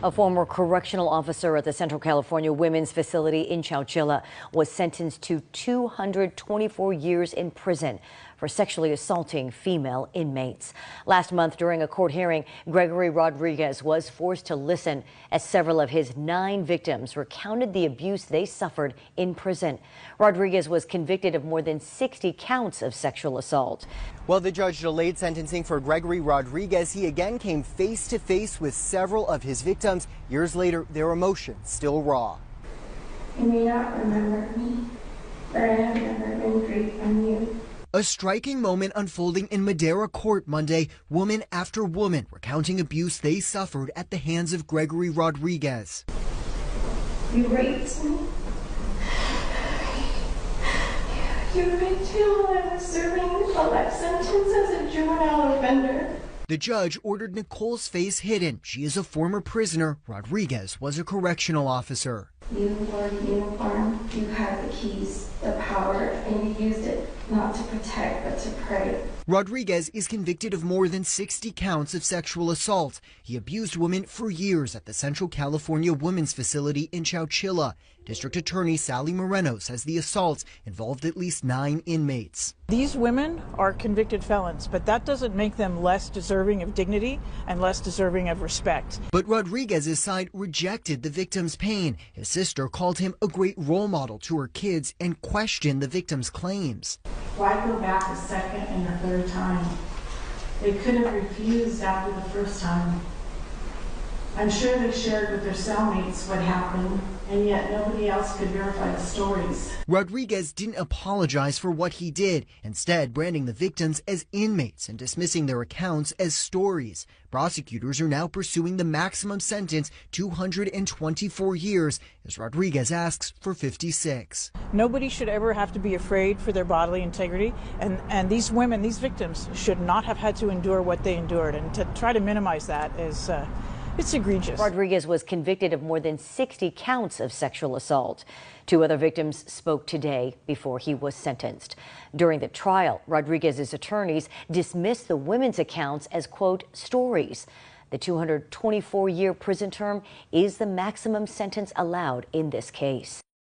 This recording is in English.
A former correctional officer at the Central California Women's Facility in Chowchilla was sentenced to 224 years in prison for sexually assaulting female inmates. Last month, during a court hearing, Gregory Rodriguez was forced to listen as several of his 9 victims recounted the abuse they suffered in prison. Rodriguez was convicted of more than 60 counts of sexual assault. Well, the judge delayed sentencing for Gregory Rodriguez. He again came face to face with several of his victims. Years later, their emotions still raw. You may not remember me, but I have never been free from you. A striking moment unfolding in Madera Court Monday, woman after woman recounting abuse they suffered at the hands of Gregory Rodriguez. You raped me. You raped me while I was serving a life sentence as a juvenile offender. The judge ordered Nicole's face hidden. She is a former prisoner. Rodriguez was a correctional officer. You wore the uniform, you had the keys, the power, and you used it not to protect but to prey. Rodriguez is convicted of more than 60 counts of sexual assault. He abused women for years at the Central California Women's Facility in Chowchilla. District Attorney Sally Moreno says the assaults involved at least 9 inmates. These women are convicted felons, but that doesn't make them less deserving of dignity and less deserving of respect. But Rodriguez's side rejected the victim's pain. His sister called him a great role model to her kids and questioned the victim's claims. Why go back a second and a third time? They could have refused after the first time. I'm sure they shared with their cellmates what happened, and yet nobody else could verify the stories. Rodriguez didn't apologize for what he did, instead branding the victims as inmates and dismissing their accounts as stories. Prosecutors are now pursuing the maximum sentence, 224 years, as Rodriguez asks for 56. Nobody should ever have to be afraid for their bodily integrity, and these women, these victims, should not have had to endure what they endured, and to try to minimize that is it's egregious. Rodriguez was convicted of more than 60 counts of sexual assault. 2 other victims spoke today before he was sentenced. During the trial, Rodriguez's attorneys dismissed the women's accounts as, quote, stories. The 224-year prison term is the maximum sentence allowed in this case.